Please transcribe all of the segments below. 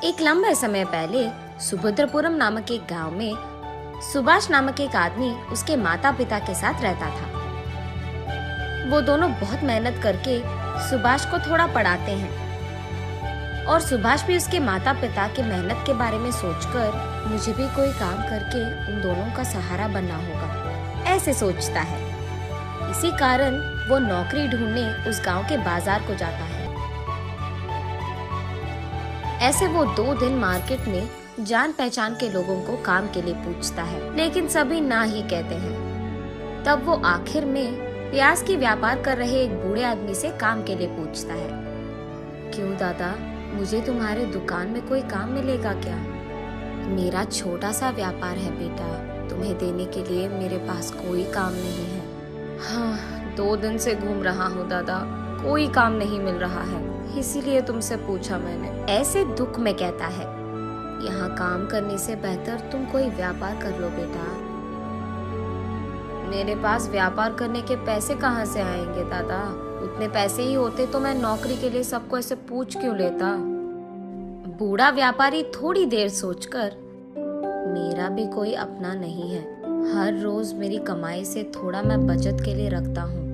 एक लंबे समय पहले सुभद्रपुरम नामक एक गांव में सुभाष नामक एक आदमी उसके माता पिता के साथ रहता था। वो दोनों बहुत मेहनत करके सुभाष को थोड़ा पढ़ाते हैं और सुभाष भी उसके माता पिता के मेहनत के बारे में सोचकर मुझे भी कोई काम करके उन दोनों का सहारा बनना होगा, ऐसे सोचता है। इसी कारण वो नौकरी ढूंढने उस गांव के बाजार को जाता है। ऐसे वो 2 दिन मार्केट में जान पहचान के लोगों को काम के लिए पूछता है, लेकिन सभी ना ही कहते हैं। तब वो आखिर में प्याज की व्यापार कर रहे एक बूढ़े आदमी से काम के लिए पूछता है। क्यों दादा, मुझे तुम्हारे दुकान में कोई काम मिलेगा क्या? मेरा छोटा सा व्यापार है बेटा, तुम्हें देने के लिए मेरे पास कोई काम नहीं है। हाँ, 2 दिन से घूम रहा हूँ दादा, कोई काम नहीं मिल रहा है, इसीलिए तुमसे पूछा मैंने। ऐसे दुख में कहता है, यहाँ काम करने से बेहतर तुम कोई व्यापार कर लो बेटा। मेरे पास व्यापार करने के पैसे कहाँ से आएंगे दादा? उतने पैसे ही होते तो मैं नौकरी के लिए सबको ऐसे पूछ क्यों लेता? बूढ़ा व्यापारी थोड़ी देर सोचकर, मेरा भी कोई अपना नहीं है, हर रोज मेरी कमाई से थोड़ा मैं बचत के लिए रखता हूँ,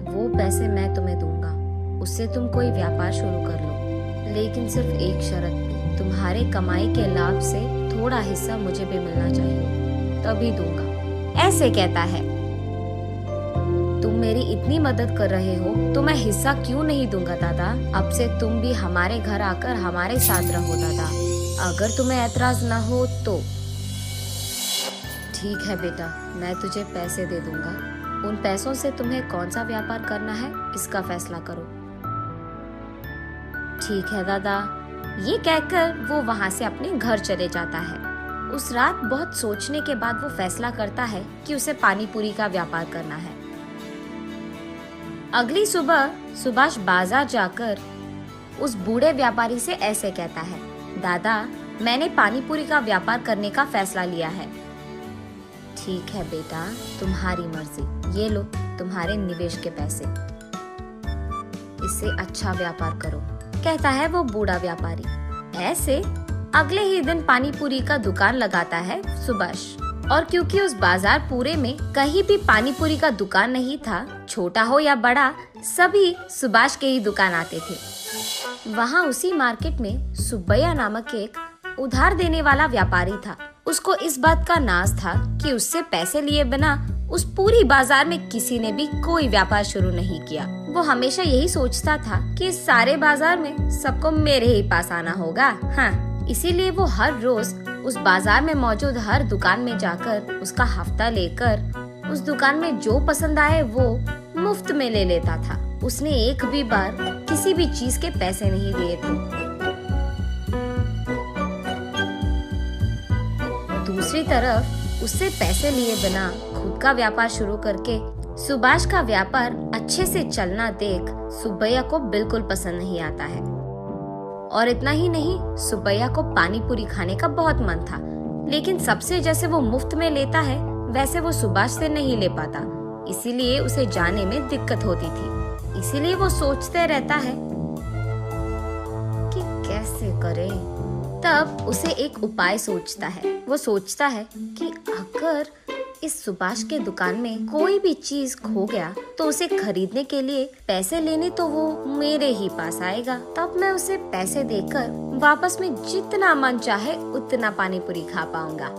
वो पैसे मैं तुम्हें दूंगा, उससे तुम कोई व्यापार शुरू कर लो, लेकिन सिर्फ एक शर्त पे, तुम्हारे कमाई के लाभ से थोड़ा हिस्सा मुझे भी मिलना चाहिए, तभी दूंगा। ऐसे कहता है, तुम मेरी इतनी मदद कर रहे हो तो मैं हिस्सा क्यों नहीं दूंगा दादा? अब से तुम भी हमारे घर आकर हमारे साथ रहो दादा, अगर तुम्हें ऐतराज ना हो तो। ठीक है बेटा, मैं तुझे पैसे दे दूंगा, उन पैसों से तुम्हें कौन सा व्यापार करना है इसका फैसला करो। ठीक है दादा, ये कहकर वो वहाँ से अपने घर चले जाता है। उस रात बहुत सोचने के बाद वो फैसला करता है कि उसे पानी पूरी का व्यापार करना है। अगली सुबह सुभाष बाजार जाकर उस बूढ़े व्यापारी से ऐसे कहता है, दादा, मैंने पानी पूरी का व्यापार करने का फैसला लिया है। ठीक है बेटा, तुम्हारी मर्जी, ये लो तुम्हारे निवेश के पैसे, इससे अच्छा व्यापार करो, कहता है वो बूढ़ा व्यापारी। ऐसे अगले ही दिन पानी पूरी का दुकान लगाता है सुभाष, और क्योंकि उस बाजार पूरे में कहीं भी पानी पूरी का दुकान नहीं था, छोटा हो या बड़ा, सभी सुभाष के ही दुकान आते थे। वहाँ उसी मार्केट में सुब्बैया नामक एक उधार देने वाला व्यापारी था। उसको इस बात का नाज था कि उससे पैसे लिए बिना उस पूरी बाजार में किसी ने भी कोई व्यापार शुरू नहीं किया। वो हमेशा यही सोचता था कि इस सारे बाजार में सबको मेरे ही पास आना होगा। हाँ, इसीलिए वो हर रोज उस बाजार में मौजूद हर दुकान में जाकर उसका हफ्ता लेकर उस दुकान में जो पसंद आए वो मुफ्त में ले लेता था। उसने एक भी बार किसी भी चीज के पैसे नहीं लिए थे। दूसरी तरफ उससे पैसे लिए बिना खुद का व्यापार शुरू करके सुभाष का व्यापार अच्छे से चलना देख सुब्बैया को बिल्कुल पसंद नहीं आता है। और इतना ही नहीं, सुब्बैया को पानी पूरी खाने का बहुत मन था, लेकिन सबसे जैसे वो मुफ्त में लेता है वैसे वो सुभाष से नहीं ले पाता, इसीलिए उसे जाने में दिक्कत होती थी। इसीलिए वो सोचते रहता है कि कैसे करे। तब उसे एक उपाय सोचता है। वो सोचता है कि अगर इस सुभाष के दुकान में कोई भी चीज खो गया तो उसे खरीदने के लिए पैसे लेने तो वो मेरे ही पास आएगा, तब मैं उसे पैसे देकर वापस में जितना मन चाहे उतना पानी पूरी खा पाऊंगा।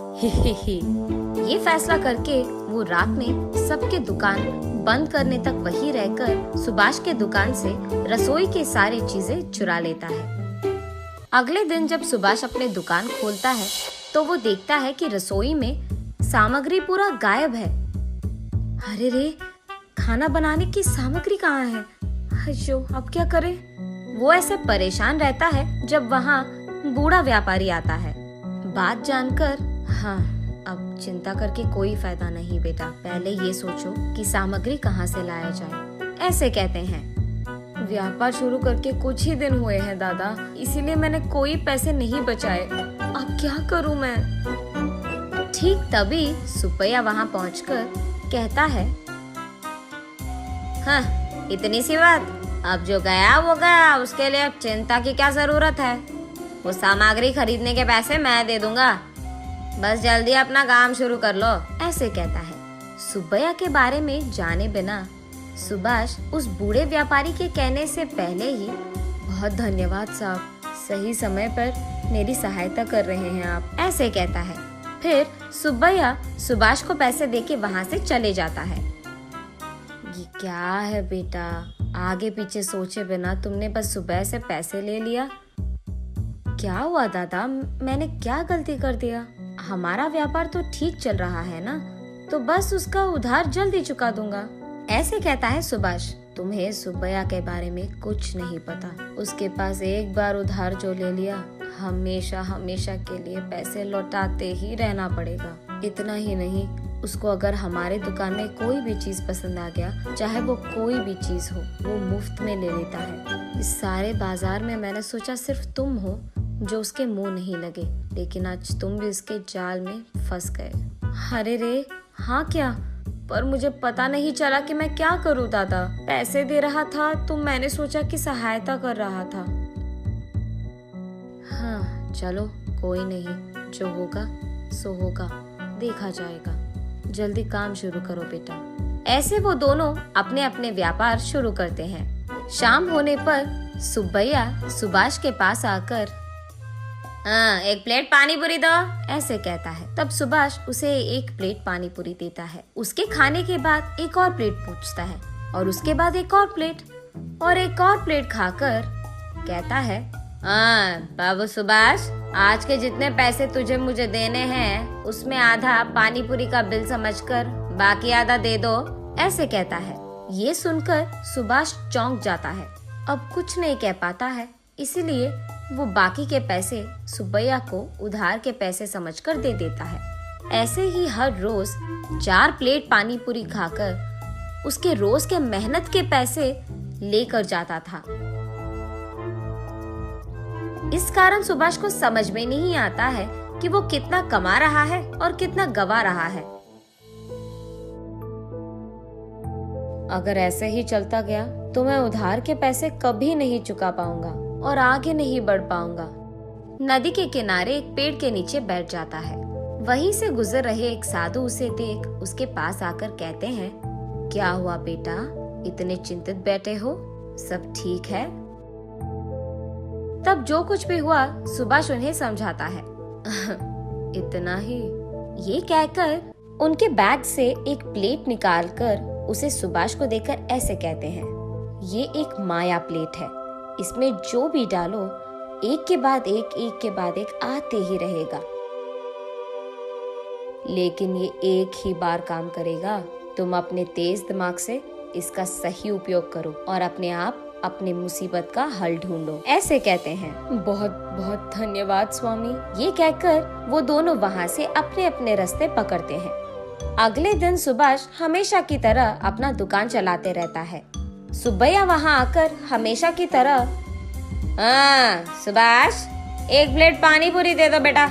ये फैसला करके वो रात में सबके दुकान बंद करने तक वहीं रहकर सुभाष के दुकान से रसोई के सारी चीजें चुरा लेता है। अगले दिन जब सुभाष अपने दुकान खोलता है तो वो देखता है कि रसोई में सामग्री पूरा गायब है। अरे रे, खाना बनाने की सामग्री कहाँ है? अयो, अब क्या करे? वो ऐसे परेशान रहता है जब वहाँ बूढ़ा व्यापारी आता है। बात जानकर, हाँ, अब चिंता करके कोई फायदा नहीं बेटा, पहले ये सोचो कि सामग्री कहाँ से लाया जाए। ऐसे कहते हैं। व्यापार शुरू करके कुछ ही दिन हुए हैं दादा, इसीलिए मैंने कोई पैसे नहीं बचाए, अब क्या करूँ मैं? ठीक तभी सुब्बैया वहाँ पहुँचकर कहता है, हाँ, इतनी सी बात, अब जो गया वो गया, उसके लिए अब चिंता की क्या जरूरत है? वो सामग्री खरीदने के पैसे मैं दे दूंगा, बस जल्दी अपना काम शुरू कर लो, ऐसे कहता है। सुब्बैया के बारे में जाने बिना सुभाष उस बूढ़े व्यापारी के कहने से पहले ही, बहुत धन्यवाद साहब, सही समय पर मेरी सहायता कर रहे हैं आप, ऐसे कहता है। फिर सुब्बैया सुभाष को पैसे देके वहाँ से चले जाता है। ये क्या है बेटा, आगे पीछे सोचे बिना तुमने बस सुबह से पैसे ले लिया। क्या हुआ दादा, मैंने क्या गलती कर दिया? हमारा व्यापार तो ठीक चल रहा है ना, तो बस उसका उधार जल्दी चुका दूंगा, ऐसे कहता है सुभाष। तुम्हें सुब्बैया के बारे में कुछ नहीं पता। उसके पास एक बार उधार जो ले लिया, हमेशा हमेशा के लिए पैसे लौटाते ही रहना पड़ेगा। इतना ही नहीं, उसको अगर हमारे दुकान में कोई भी चीज पसंद आ गया, चाहे वो कोई भी चीज हो, वो मुफ्त में ले लेता है। इस सारे बाजार में मैंने सोचा सिर्फ तुम हो जो उसके मुंह नहीं लगे, लेकिन आज तुम भी उसके जाल में फंस गए। अरे रे, हाँ क्या? पर मुझे पता नहीं चला कि मैं क्या करूं दादा। पैसे दे रहा था तो मैंने सोचा कि सहायता कर रहा था। हाँ चलो कोई नहीं, जो होगा सो होगा, देखा जाएगा। जल्दी काम शुरू करो बेटा। ऐसे वो दोनों अपने अपने व्यापार शुरू करते हैं। शाम होने पर सुब्बैया सुभाष के पास आकर एक प्लेट पानी पूरी दो, ऐसे कहता है। तब सुभाष उसे एक प्लेट पानी पूरी देता है। उसके खाने के बाद एक और प्लेट पूछता है और उसके बाद एक और प्लेट और एक और प्लेट खाकर कहता है, बाबू सुभाष, आज के जितने पैसे तुझे मुझे देने हैं उसमें आधा पानी पूरी का बिल समझकर बाकी आधा दे दो, ऐसे कहता है। ये सुनकर सुभाष चौंक जाता है। अब कुछ नहीं कह पाता है, इसीलिए वो बाकी के पैसे सुब्बैया को उधार के पैसे समझकर दे देता है। ऐसे ही हर रोज 4 प्लेट पानी पूरी खाकर उसके रोज के मेहनत के पैसे लेकर जाता था। इस कारण सुभाष को समझ में नहीं आता है कि वो कितना कमा रहा है और कितना गवा रहा है। अगर ऐसे ही चलता गया तो मैं उधार के पैसे कभी नहीं चुका पाऊंगा और आगे नहीं बढ़ पाऊंगा। नदी के किनारे एक पेड़ के नीचे बैठ जाता है। वहीं से गुजर रहे एक साधु उसे देख उसके पास आकर कहते हैं, क्या हुआ बेटा, इतने चिंतित बैठे हो, सब ठीक है? तब जो कुछ भी हुआ सुभाष उन्हें समझाता है। इतना ही, ये कहकर उनके बैग से एक प्लेट निकालकर उसे सुभाष को देकर ऐसे कहते हैं, ये एक माया प्लेट है, इसमें जो भी डालो एक के बाद एक आते ही रहेगा, लेकिन ये एक ही बार काम करेगा। तुम अपने तेज दिमाग से इसका सही उपयोग करो और अपने आप अपने मुसीबत का हल ढूंढो, ऐसे कहते हैं। बहुत बहुत धन्यवाद स्वामी, ये कहकर वो दोनों वहाँ से अपने अपने रास्ते पकड़ते हैं। अगले दिन सुभाष हमेशा की तरह अपना दुकान चलाते रहता है। सुब्बैया वहाँ आकर हमेशा की तरह, सुभाष, एक प्लेट पानी पूरी दे दो बेटा,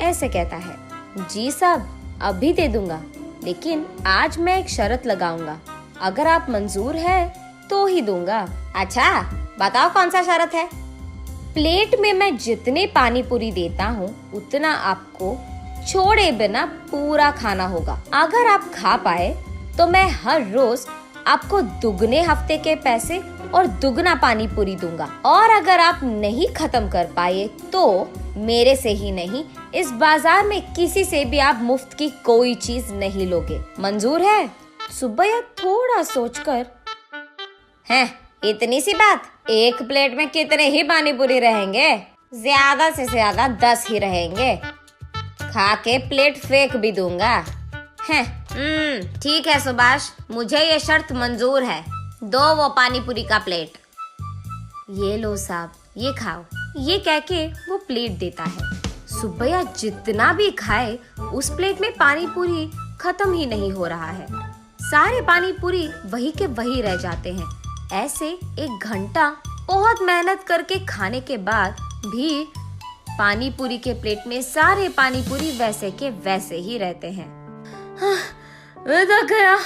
ऐसे कहता है। जी साहब, अभी दे दूंगा, लेकिन आज मैं एक शर्त लगाऊंगा, अगर आप मंजूर है तो ही दूंगा। अच्छा बताओ कौन सा शर्त है? प्लेट में मैं जितने पानी पूरी देता हूँ उतना आपको छोड़े बिना पूरा खाना होगा। अगर आप खा पाए तो मैं हर रोज आपको दुगने हफ्ते के पैसे और दुगना पानी पूरी दूंगा, और अगर आप नहीं खत्म कर पाए तो मेरे से ही नहीं, इस बाजार में किसी से भी आप मुफ्त की कोई चीज नहीं लोगे। मंजूर है? सुब्बैया थोड़ा सोचकर, हैं, इतनी सी बात, एक प्लेट में कितने ही पानी पूरी रहेंगे? ज्यादा से ज्यादा 10 ही रहेंगे, खा के प्लेट फेंक भी दूंगा। हैं, ठीक है सुभाष, मुझे ये शर्त मंजूर है, दो वो पानी पूरी का प्लेट। ये लो साहब, ये खाओ, ये कह के वो प्लेट देता है। सुब्बैया जितना भी खाए उस प्लेट में पानी पूरी खत्म ही नहीं हो रहा है। सारे पानी पूरी वही के वही रह जाते हैं। ऐसे 1 घंटा बहुत मेहनत करके खाने के बाद भी पानी पूरी के प्लेट में सारे पानी पूरी वैसे के वैसे ही रहते हैं। मैं थक गया,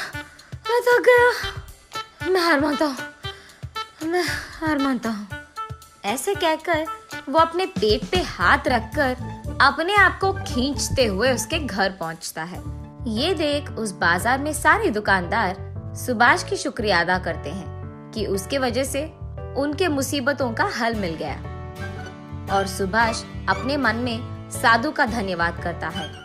मैं हार मानता हूँ, ऐसे कहकर वो अपने पेट पे हाथ रखकर अपने आप को खींचते हुए उसके घर पहुंचता है। ये देख उस बाजार में सारे दुकानदार सुभाष की शुक्रिया अदा करते हैं कि उसके वजह से उनके मुसीबतों का हल मिल गया। और सुभाष अपने मन में साधु का धन्यवाद करता है